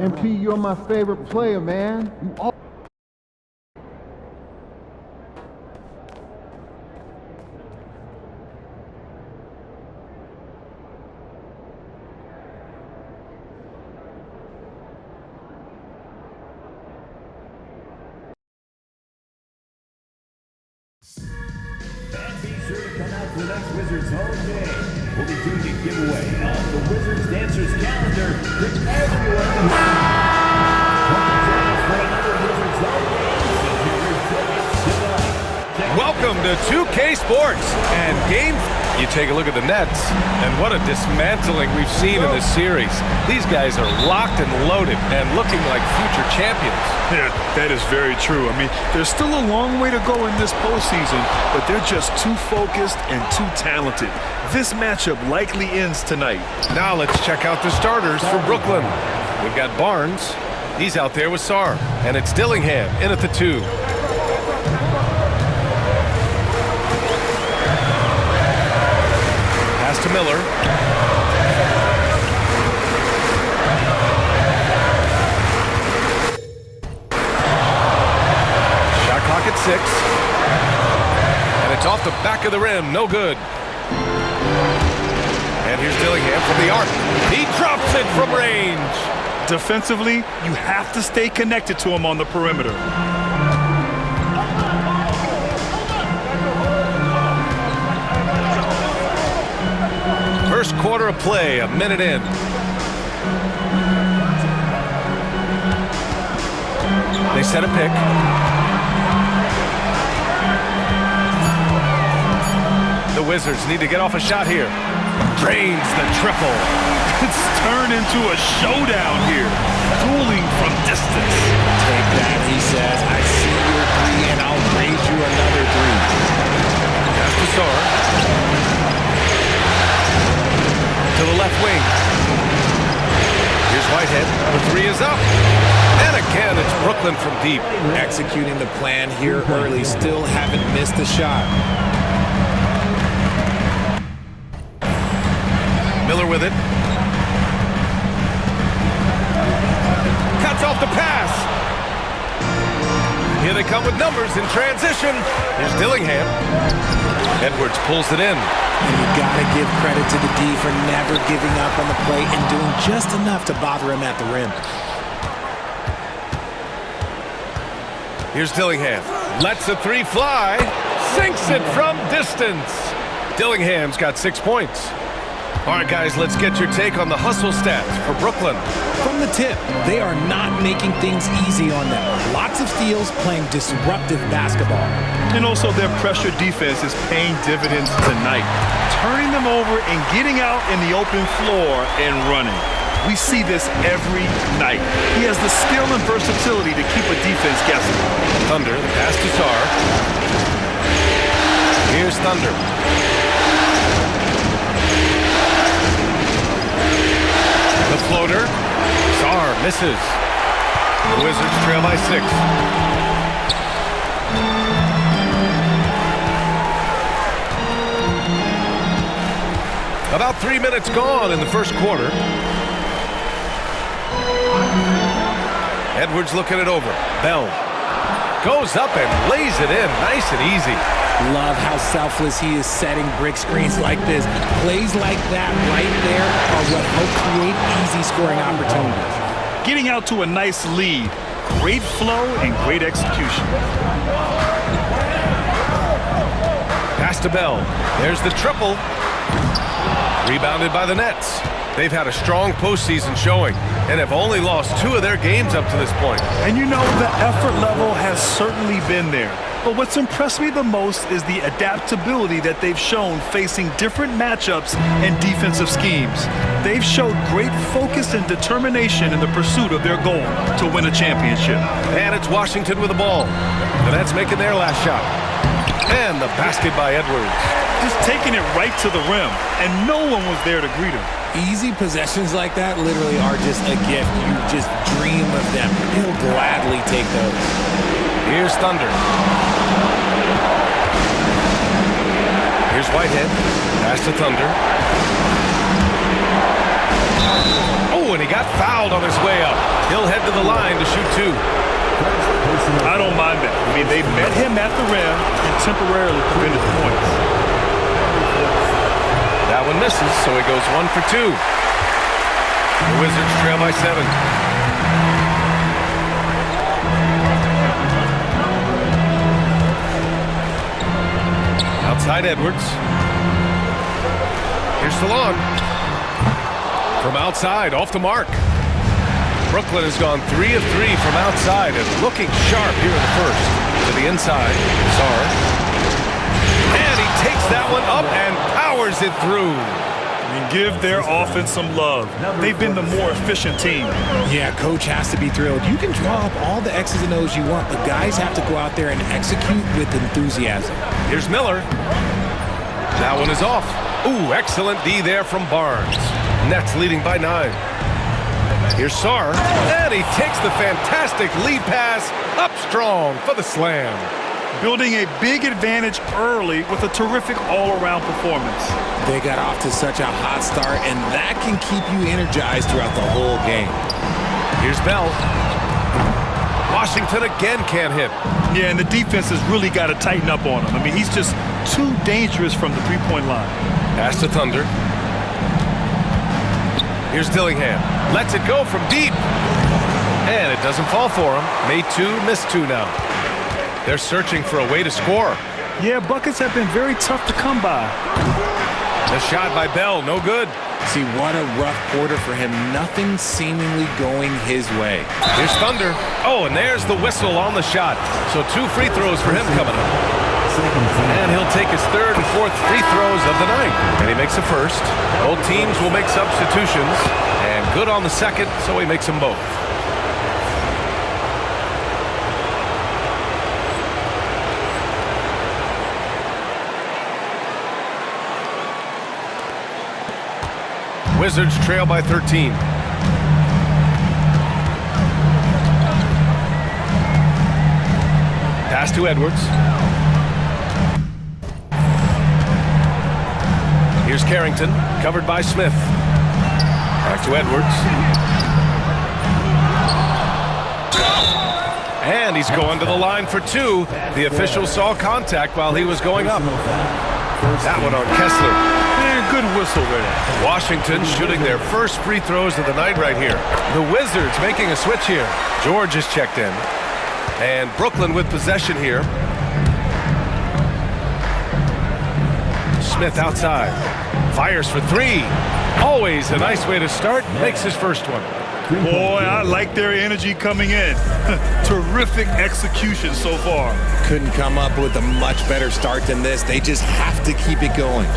MP, you're my favorite player, man. And be sure to come out to the next Wizards home game. We'll be doing a giveaway of the Wizards Dancers calendar for everyone to for another Wizards home game. So get your tickets tonight. Welcome to 2K Sports and game. You take a look at the Nets, and what a dismantling we've seen in this series. These guys are locked and loaded and looking like future champions. Yeah, that is very true. I mean, there's still a long way to go in this postseason, but they're just too focused and too talented. This matchup likely ends tonight. Now let's check out the starters for Brooklyn. We've got Barnes. He's out there with Sarr. And it's Dillingham in at the 2. Pass to Miller. Shot clock at 6. And it's off the back of the rim. No good. And here's Dillingham from the arc. He drops it from range. Defensively, you have to stay connected to him on the perimeter. First quarter of play, a minute in. They set a pick. The Wizards need to get off a shot here. Drains the triple. It's turned into a showdown here. Dueling from distance. Take that, he says. I see your 3 and I'll raise you another 3. Pass to Sarr. To the left wing. Here's Whitehead. The 3 is up. And again, it's Brooklyn from deep. Executing the plan here early. Still haven't missed a shot. Miller with it. Cuts off the pass. Here they come with numbers in transition. Here's Dillingham. Edwards pulls it in. And you gotta give credit to the D for never giving up on the play and doing just enough to bother him at the rim. Here's Dillingham. Lets the 3 fly. Sinks it from distance. Dillingham's got 6 points. All right, guys, let's get your take on the hustle stats for Brooklyn. From the tip, they are not making things easy on them. Lots of steals, playing disruptive basketball. And also their pressure defense is paying dividends tonight. Turning them over and getting out in the open floor and running. We see this every night. He has the skill and versatility to keep a defense guessing. Thunder, the pass to Sarr. Here's Thunder. The floater. Sarr misses. The Wizards trail by 6. About 3 minutes gone in the first quarter. Edwards looking it over. Bell goes up and lays it in. Nice and easy. Love how selfless he is setting brick screens like this. Plays like that right there are what help create easy scoring opportunities. Getting out to a nice lead. Great flow and great execution. Pass to Bell. There's the triple. Rebounded by the Nets. They've had a strong postseason showing and have only lost 2 of their games up to this point. And you know, the effort level has certainly been there. But what's impressed me the most is the adaptability that they've shown facing different matchups and defensive schemes. They've showed great focus and determination in the pursuit of their goal to win a championship. And it's Washington with the ball. The Nets making their last shot. And the basket by Edwards. Just taking it right to the rim, and no one was there to greet him. Easy possessions like that literally are just a gift. You just dream of them. He'll gladly take those. Here's Thunder. Here's Whitehead. Pass to Thunder. Oh, and he he got fouled on his way up. He'll head to the line to shoot 2. I don't mind that. I mean, they met him at the rim and temporarily prevented the points. That one misses, so he goes 1 for 2. The Wizards trail by 7. Outside Edwards. Here's Salon. From outside, off the mark. Brooklyn has gone 3 of 3 from outside and looking sharp here in the first. To the inside, Sarr. And he takes that one up and powers it through. And give their offense some love. They've been the more efficient team. Yeah, coach has to be thrilled. You can draw up all the X's and O's you want, but guys have to go out there and execute with enthusiasm. Here's Miller. That one is off. Ooh, excellent D there from Barnes. Nets leading by 9. Here's Sarr, and he takes the fantastic lead pass up strong for the slam. Building a big advantage early with a terrific all-around performance. They got off to such a hot start, and that can keep you energized throughout the whole game. Here's Bell. Washington again can't hit. Yeah, and the defense has really got to tighten up on him. I mean, he's just too dangerous from the three-point line. Pass to Thunder. Here's Dillingham. Lets it go from deep. And it doesn't fall for him. Made 2, missed 2 now. They're searching for a way to score. Yeah, buckets have been very tough to come by. The shot by Bell, no good. See, what a rough quarter for him. Nothing seemingly going his way. Here's Thunder. Oh, and there's the whistle on the shot. So 2 free throws for him coming up. And he'll take his 3rd and 4th free throws of the night. And he makes a first. Both teams will make substitutions. And good on the second, so he makes them both. Wizards trail by 13. Pass to Edwards. Here's Carrington, covered by Smith. Back to Edwards. And he's going to the line for 2. The official saw contact while he was going up. That one on Kessler. Man, good whistle there. Washington shooting their first free throws of the night right here. The Wizards making a switch here. George is checked in. And Brooklyn with possession here. Smith outside. Fires for 3. Always a nice way to start. Makes his first one. Boy, I like their energy coming in. Terrific execution so far. Couldn't come up with a much better start than this. They just have to keep it going.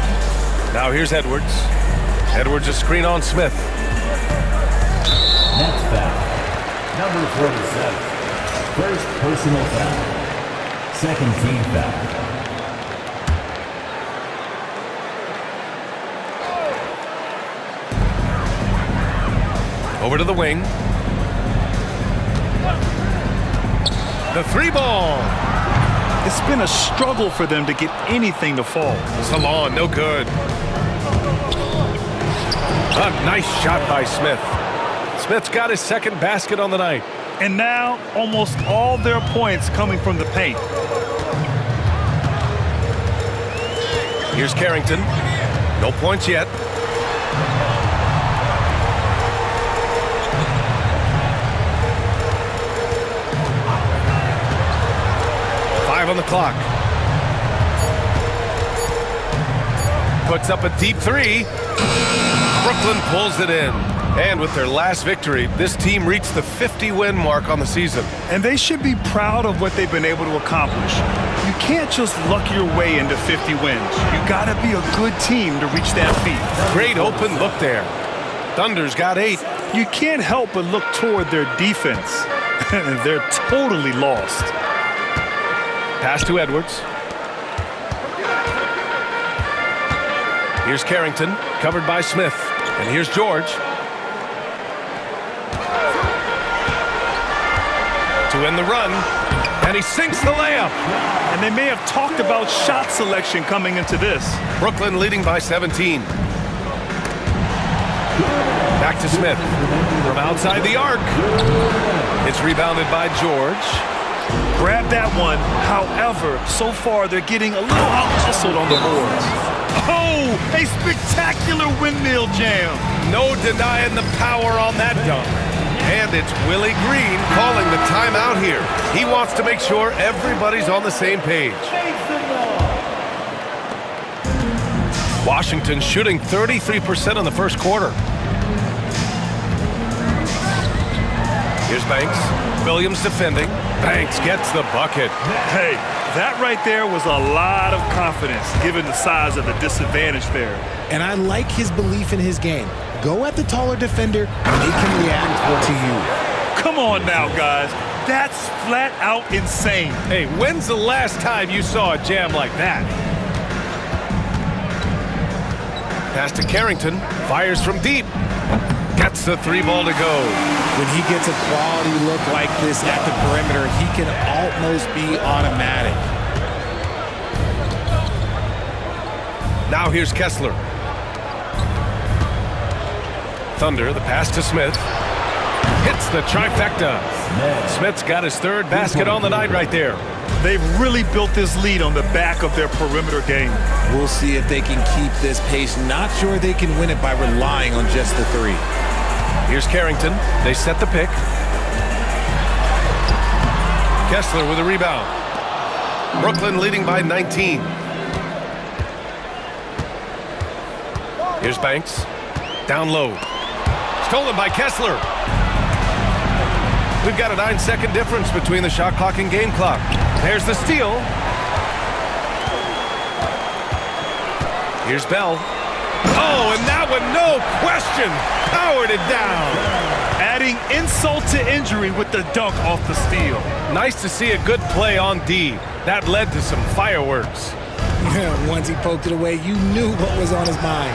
Now here's Edwards. Edwards a screen on Smith. Nets foul. Number 47. First personal foul. Second team foul. Over to the wing. The 3 ball. It's been a struggle for them to get anything to fall. Salon, no good. A nice shot by Smith. Smith's got his second basket on the night. And now, almost all their points coming from the paint. Here's Carrington. No points yet. On the clock. Puts up a deep 3. Brooklyn pulls it in. And with their last victory, this team reached the 50-win mark on the season. And they should be proud of what they've been able to accomplish. You can't just luck your way into 50 wins. You gotta be a good team to reach that feat. Great open look there. Thunder's got 8. You can't help but look toward their defense. They're totally lost. Pass to Edwards. Here's Carrington, covered by Smith. And here's George. To end the run. And he sinks the layup. And they may have talked about shot selection coming into this. Brooklyn leading by 17. Back to Smith. From outside the arc. It's rebounded by George. Grab that one. However, so far they're getting a little out-hustled on the boards. Oh, a spectacular windmill jam. No denying the power on that dunk. And it's Willie Green calling the timeout here. He wants to make sure everybody's on the same page. Washington shooting 33% in the first quarter. Here's Banks. Williams defending. Banks gets the bucket. Hey, that right there was a lot of confidence given the size of the disadvantage there. And I like his belief in his game. Go at the taller defender, and they can react to you. Come on now, guys. That's flat out insane. Hey, when's the last time you saw a jam like that? Pass to Carrington. Fires from deep. Gets the three ball to go. When he gets a quality look like this at the perimeter, he can almost be automatic. Now here's Kessler. Thunder, the pass to Smith. Hits the trifecta. Smith's got his third basket on the night right there. They've really built this lead on the back of their perimeter game. We'll see if they can keep this pace. Not sure they can win it by relying on just the three. Here's Carrington. They set the pick. Kessler with a rebound. Brooklyn leading by 19. Here's Banks. Down low. Stolen by Kessler. We've got a 9-second difference between the shot clock and game clock. There's the steal. Here's Bell. Oh, and that one, no question, powered it down. Adding insult to injury with the dunk off the steal. Nice to see a good play on D. That led to some fireworks. Once he poked it away, you knew what was on his mind.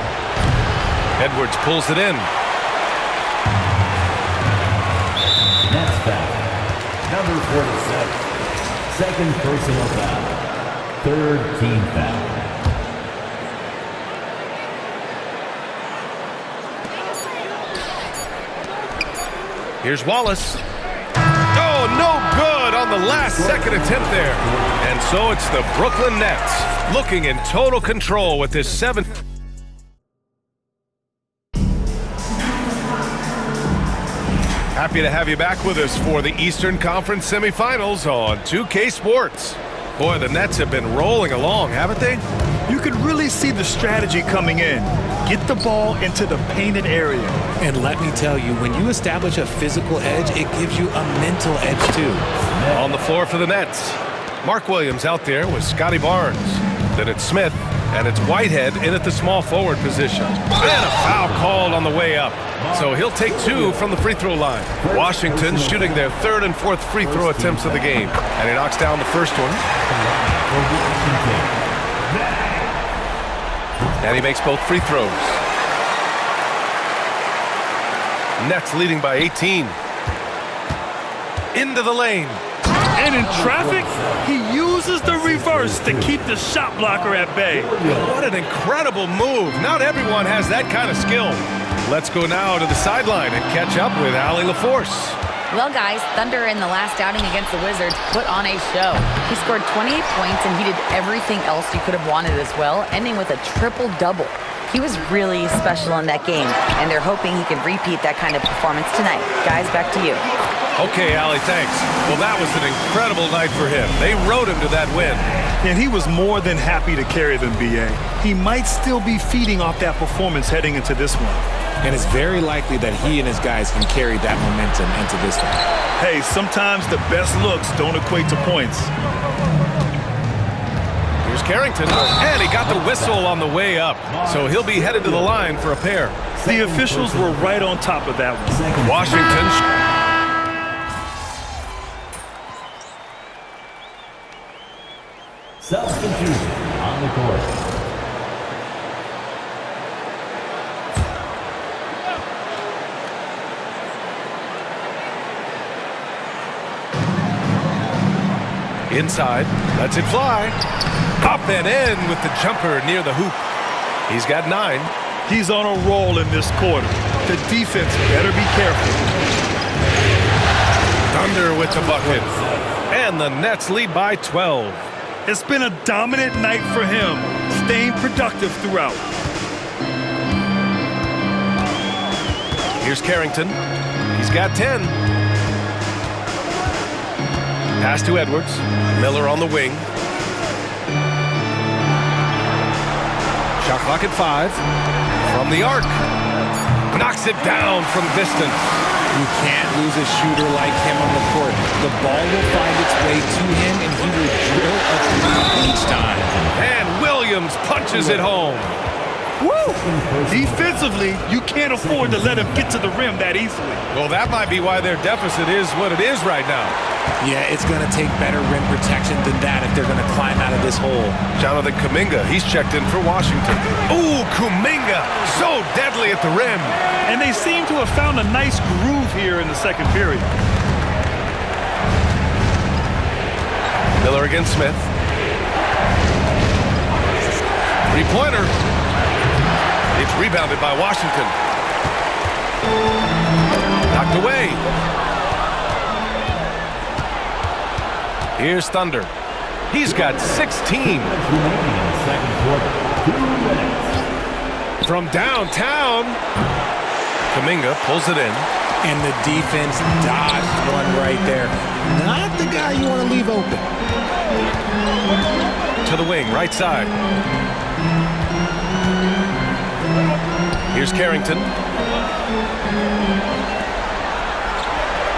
Edwards pulls it in. Nets foul. Number 47. Second personal foul. Third team foul. Here's Wallace. Oh, no good on the last second attempt there. And so it's the Brooklyn Nets looking in total control with this seventh. Happy to have you back with us for the Eastern Conference semifinals on 2K Sports. Boy, the Nets have been rolling along, haven't they? You could really see the strategy coming in. Get the ball into the painted area. And let me tell you, when you establish a physical edge, it gives you a mental edge too. On the floor for the Nets, Mark Williams out there with Scotty Barnes. Then it's Smith, and it's Whitehead in at the small forward position. And a foul called on the way up. So he'll take two from the free throw line. Washington shooting their third and fourth free throw attempts of the game. And he knocks down the first one. And he makes both free throws. Nets leading by 18. Into the lane. And in traffic, he uses the reverse to keep the shot blocker at bay. What an incredible move. Not everyone has that kind of skill. Let's go now to the sideline and catch up with Allie LaForce. Well, guys, Thunder in the last outing against the Wizards put on a show. He scored 28 points, and he did everything else you could have wanted as well, ending with a triple-double. He was really special in that game, and they're hoping he can repeat that kind of performance tonight. Guys, back to you. Okay, Allie, thanks. Well, that was an incredible night for him. They rode him to that win. And he was more than happy to carry them, B.A. He might still be feeding off that performance heading into this one. And it's very likely that he and his guys can carry that momentum into this one. Hey, sometimes the best looks don't equate to points. Here's Carrington, and he got the whistle on the way up. So he'll be headed to the line for a pair. The officials were right on top of that one. Washington. Substitution on the court. Inside, lets it fly. Up and in with the jumper near the hoop. He's got 9. He's on a roll in this quarter. The defense better be careful. Thunder with the bucket. And the Nets lead by 12. It's been a dominant night for him, staying productive throughout. Here's Carrington. He's got 10. Pass to Edwards. Miller on the wing. Shot clock at 5. From the arc. Knocks it down from distance. You can't lose a shooter like him on the court. The ball will find its way to him, and he will drill a three each time. And Williams punches it home. Woo! Defensively, you can't afford to let him get to the rim that easily. Well, that might be why their deficit is what it is right now. Yeah, it's going to take better rim protection than that if they're going to climb out of this hole. Jonathan Kuminga, he's checked in for Washington. Ooh, Kuminga, so deadly at the rim. And they seem to have found a nice groove here in the second period. Miller against Smith. Three-pointer. It's rebounded by Washington. Knocked away. Here's Thunder. He's got 16. Second quarter. 2 minutes. From downtown. Kuminga pulls it in. And the defense dodged one right there. Not the guy you want to leave open. To the wing, right side. Here's Carrington.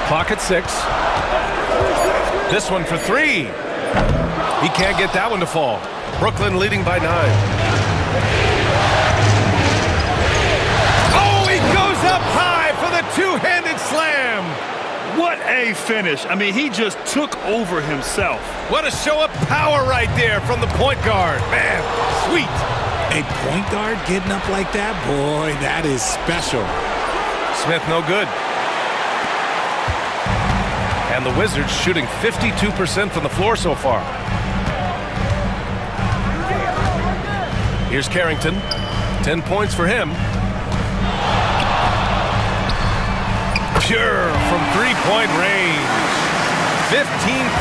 Clock at 6. This one for 3. He can't get that one to fall. Brooklyn leading by 9. Oh, he goes up high for the two-handed slam. What a finish. I mean, he just took over himself. What a show of power right there from the point guard. Man, sweet. A point guard getting up like that? Boy, that is special. Smith no good. And the Wizards shooting 52% from the floor so far. Here's Carrington. 10 points for him. Pure from three-point range. 15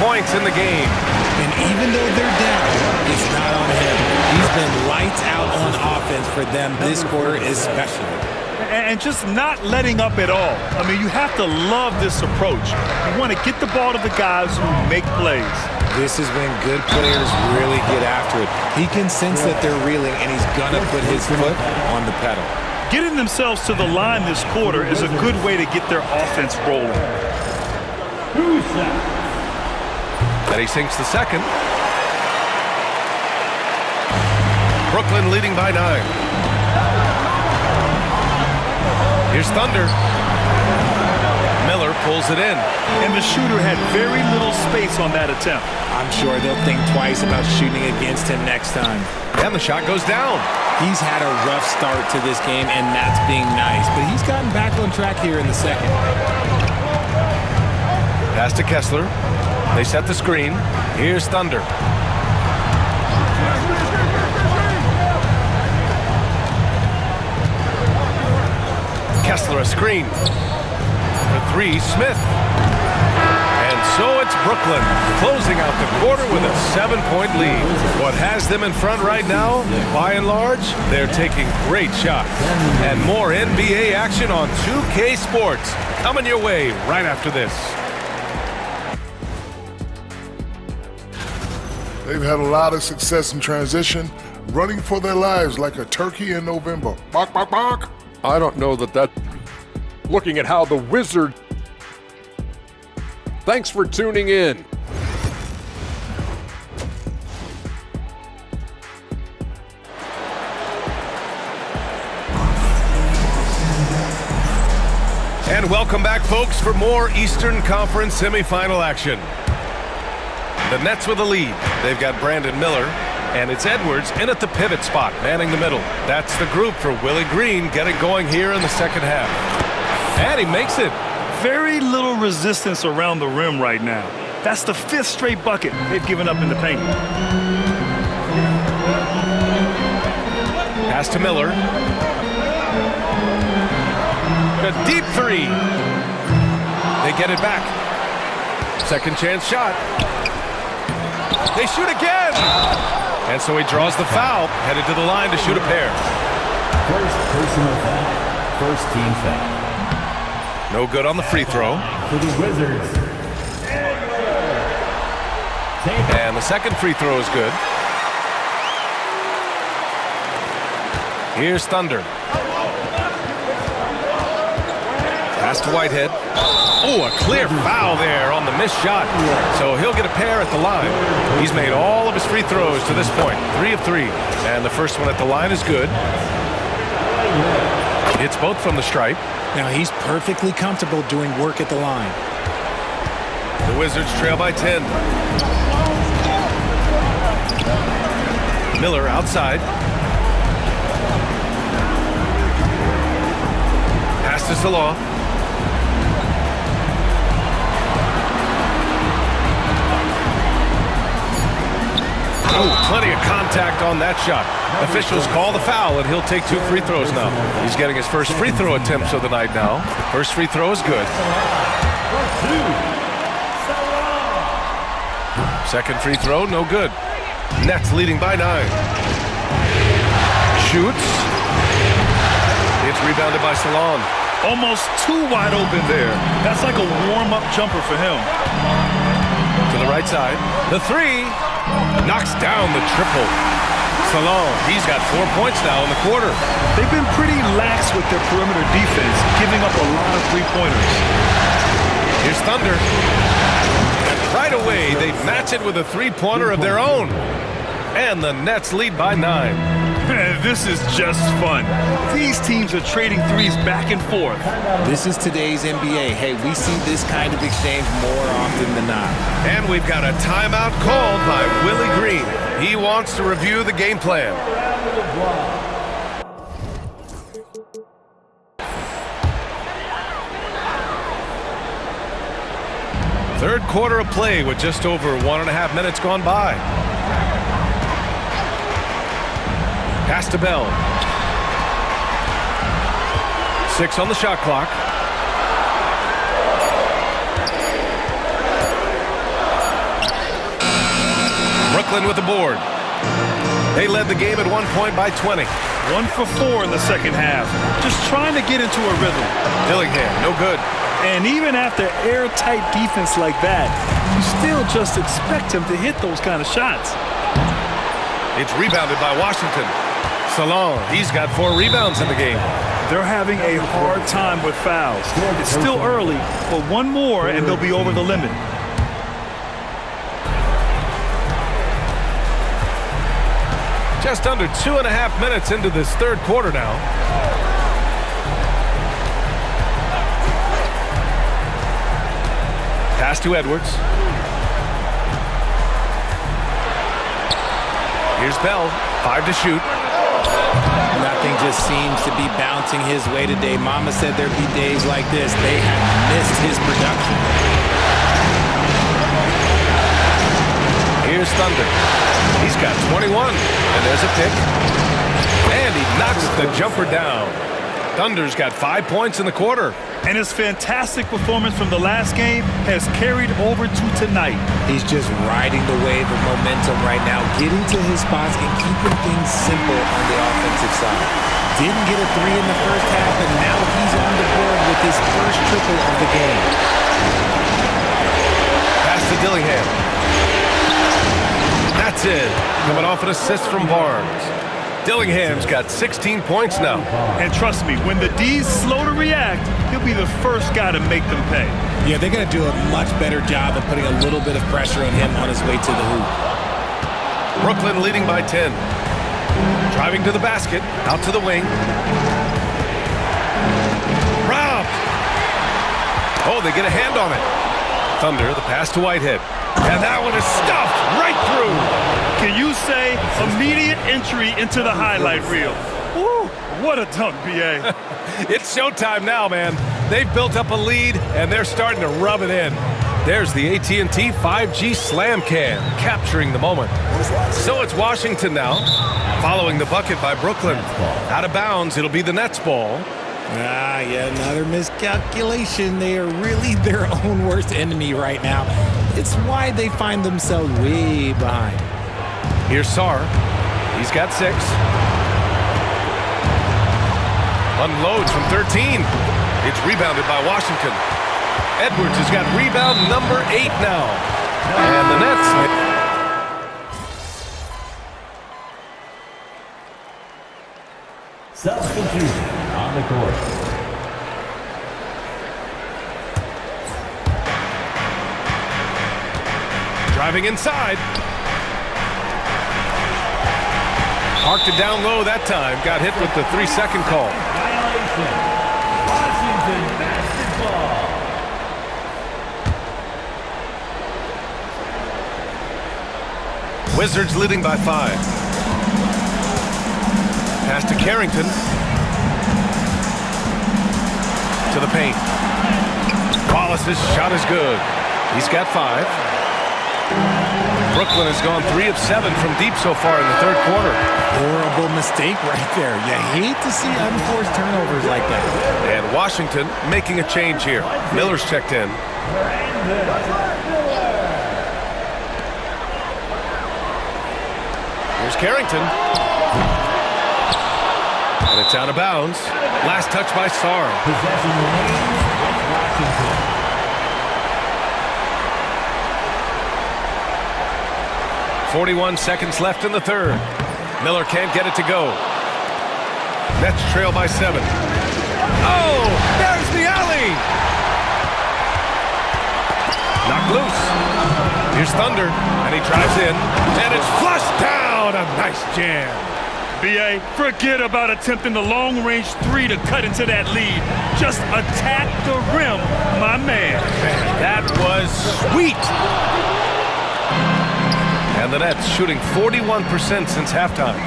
points in the game. And even though they're down, it's not on him. He's been lights out on offense for them this quarter especially. And just not letting up at all. I mean, you have to love this approach. You want to get the ball to the guys who make plays. This is when good players really get after it. He can sense that they're reeling, and he's going to put his foot on the pedal. Getting themselves to the line this quarter is a good way to get their offense rolling. And he sinks the second. Brooklyn leading by 9. Here's Thunder. Miller pulls it in. And the shooter had very little space on that attempt. I'm sure they'll think twice about shooting against him next time. And the shot goes down. He's had a rough start to this game, and that's being nice. But he's gotten back on track here in the second. Pass to Kessler. They set the screen. Here's Thunder. Kessler a screen. For 3, Smith. And so it's Brooklyn closing out the quarter with a 7-point lead. What has them in front right now, by and large, they're taking great shots. And more NBA action on 2K Sports coming your way right after this. They've had a lot of success in transition, running for their lives like a turkey in November. Bark, bark, bark. I don't know that. Looking at how the Wizards. Thanks for tuning in. And welcome back, folks, for more Eastern Conference semifinal action. The Nets with the lead. They've got Brandon Miller, and it's Edwards in at the pivot spot, manning the middle. That's the group for Willie Green getting going here in the second half. And he makes it. Very little resistance around the rim right now. That's the 5th straight bucket they've given up in the paint. Pass to Miller. A deep three. They get it back. Second chance shot. They shoot again. And so he draws the foul, headed to the line to shoot a pair. First personal foul. First team foul. No good on the free throw. For the Wizards. And the second free throw is good. Here's Thunder. Pass to Whitehead. Oh, a clear foul there on the missed shot. So he'll get a pair at the line. He's made all of his free throws to this point. 3 of 3. And the first one at the line is good. It's both from the stripe. Now he's perfectly comfortable doing work at the line. The Wizards trail by 10. Miller outside. Pass to Salah. Oh, plenty of contact on that shot. Officials call the foul, and he'll take 2 free throws now. He's getting his first free throw attempts of the night now. First free throw is good. Second free throw, no good. Nets leading by 9. Shoots. It's rebounded by Salon. Almost too wide open there. That's like a warm-up jumper for him. To the right side. The 3. Knocks down the triple. Salon, he's got 4 points now in the quarter. They've been pretty lax with their perimeter defense, giving up a lot of three-pointers. Here's Thunder. And right away, they match it with a three-pointer of their own. And the Nets lead by 9. This is just fun. These teams are trading threes back and forth. This is today's NBA. Hey, we see this kind of exchange more often than not. And we've got a timeout called by Willie Green. He wants to review the game plan. Third quarter of play with just over 1.5 minutes gone by. Pass to Bell. 6 on the shot clock. Brooklyn with the board. They led the game at one point by 20. 1 for 4 in the second half. Just trying to get into a rhythm. Dillingham, no good. And even after airtight defense like that, you still just expect him to hit those kind of shots. It's rebounded by Washington. Salon, he's got 4 rebounds in the game. They're having a hard time with fouls. It's still early, but one more and they'll be over the limit. Just under 2.5 minutes into this third quarter now. Pass to Edwards. Here's Bell, 5 to shoot. Nothing just seems to be bouncing his way today. Mama said there'd be days like this. They have missed his production. Here's Thunder. He's got 21, and there's a pick. And he knocks the jumper down. Thunder's got 5 points in the quarter. And his fantastic performance from the last game has carried over to tonight. He's just riding the wave of momentum right now, getting to his spots and keeping things simple on the offensive side. Didn't get a 3 in the first half, and now he's on the board with his first triple of the game. Pass to Dillingham. That's it. Coming off an assist from Barnes. Dillingham's got 16 points now. And trust me, when the D's slow to react, he'll be the first guy to make them pay. Yeah, they're going to do a much better job of putting a little bit of pressure on him on his way to the hoop. Brooklyn leading by 10. Driving to the basket, out to the wing. Robbed! Oh, they get a hand on it. Thunder, the pass to Whitehead. And that one is stuffed right through. Can you say immediate entry into the highlight reel? Woo, what a dunk, B.A. It's showtime now, man. They've built up a lead, and they're starting to rub it in. There's the AT&T 5G Slam Cam, capturing the moment. So it's Washington now, following the bucket by Brooklyn. Out of bounds, it'll be the Nets ball. Yeah, another miscalculation. They are really their own worst enemy right now. It's why they find themselves way behind. Here's Sarr. He's got 6. Unloads from 13. It's rebounded by Washington. Edwards has got rebound number 8 now. And the Nets... Substitution on the court. Driving inside. Parked it down low that time. Got hit with the 3-second call. Violation. Washington basketball. Wizards leading by 5. Pass to Carrington. To the paint. Wallace's shot is good. He's got 5. Brooklyn has gone 3 of 7 from deep so far in the third quarter. Horrible mistake right there. You hate to see unforced turnovers like that. And Washington making a change here. Miller's checked in. Here's Carrington. And it's out of bounds. Last touch by Sarr. Possession remains with Washington. .41 seconds left in the third. Miller can't get it to go. Nets trail by 7. Oh, there's the alley. Knocked loose. Here's Thunder, and he drives in, and it's flushed down. A nice jam. B.A., forget about attempting the long-range 3 to cut into that lead. Just attack the rim, my man. That was sweet. And the Nets shooting 41% since halftime.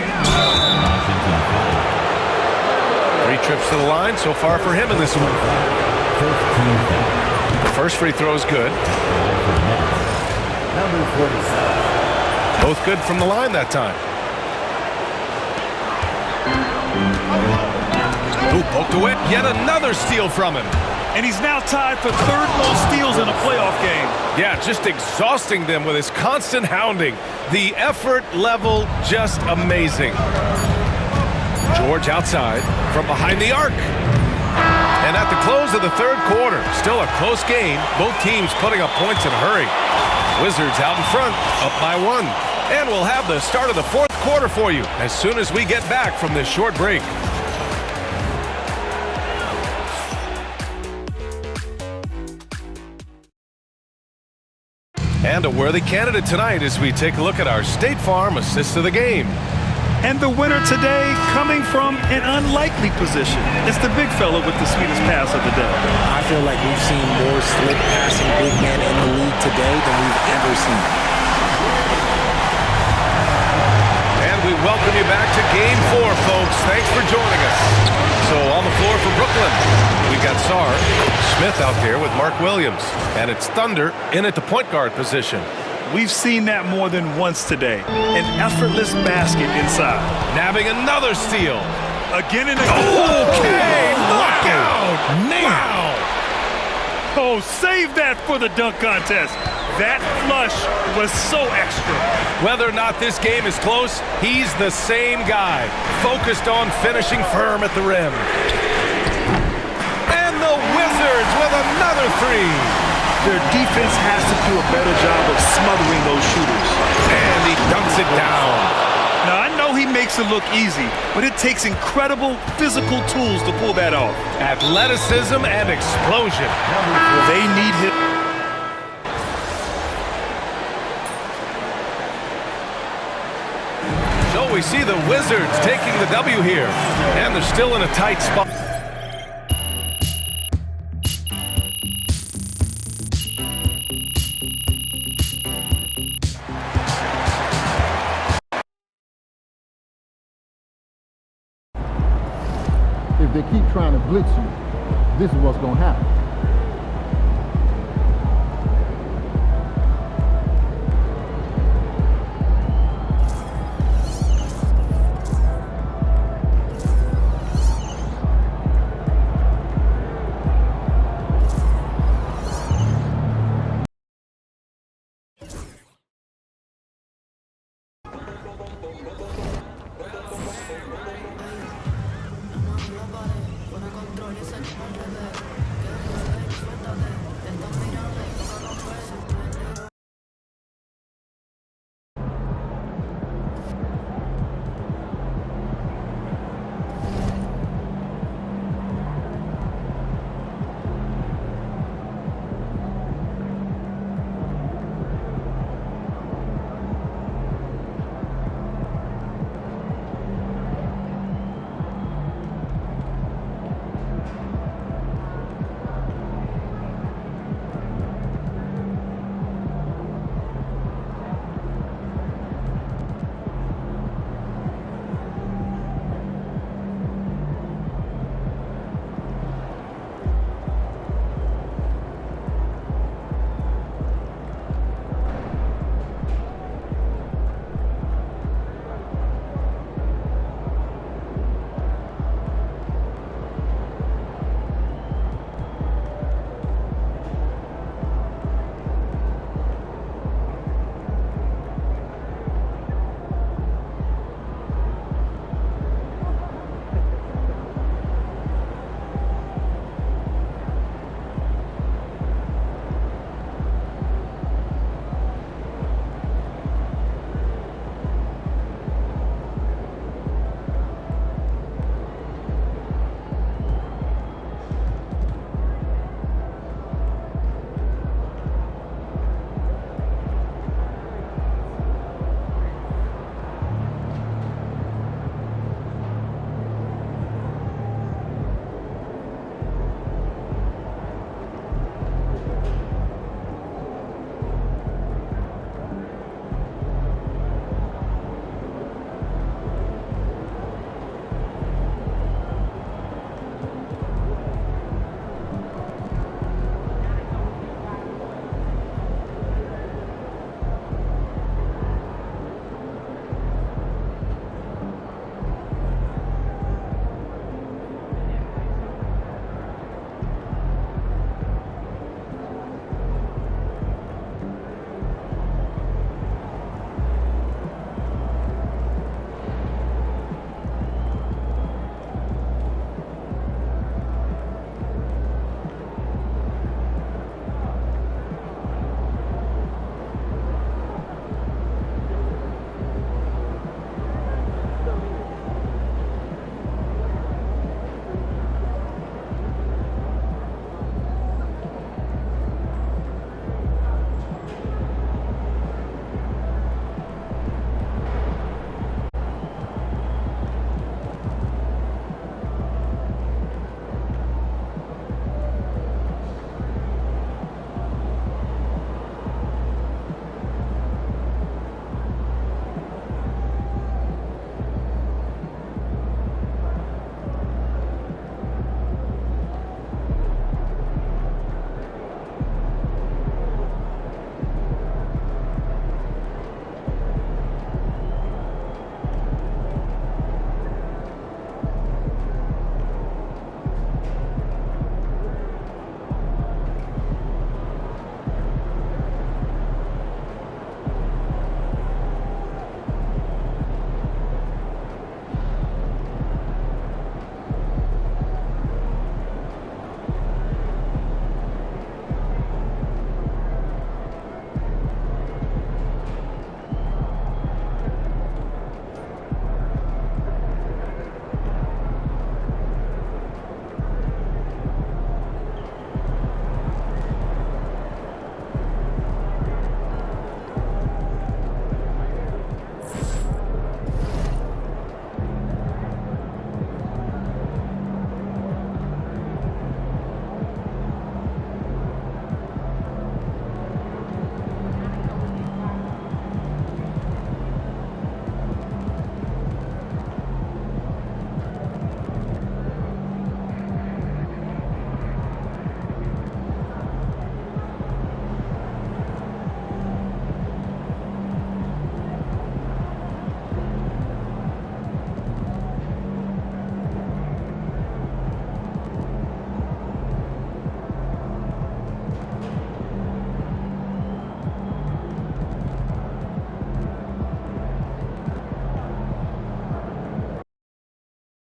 3 trips to the line so far for him in this one. The first free throw is good. Number 47. Both good from the line that time. Ooh, poked away. Yet another steal from him. And he's now tied for third most steals in a playoff game. Yeah, just exhausting them with his constant hounding. The effort level just amazing. George outside from behind the arc. And at the close of the third quarter, still a close game. Both teams putting up points in a hurry. Wizards out in front, up by 1. And we'll have the start of the fourth quarter for you as soon as we get back from this short break. And a worthy candidate tonight as we take a look at our State Farm assist of the game. And the winner today coming from an unlikely position. It's the big fella with the sweetest pass of the day. I feel like we've seen more slick passing big men in the league today than we've ever seen. And we welcome you back to Game 4, folks. Thanks for joining us. So on the floor for Brooklyn, we got Sarr, Smith out there with Mark Williams. And it's Thunder in at the point guard position. We've seen that more than once today. An effortless basket inside. Nabbing another steal. Again and again. Okay, knockout. Wow. Oh, save that for the dunk contest. That flush was so extra. Whether or not this game is close, he's the same guy. Focused on finishing firm at the rim. And the Wizards with another 3. Their defense has to do a better job of smothering those shooters. And he dunks it down. Now, I know he makes it look easy, but it takes incredible physical tools to pull that off. Athleticism and explosion. They need him. So we see the Wizards taking the W here. And they're still in a tight spot. If they keep trying to blitz you, this is what's going to happen.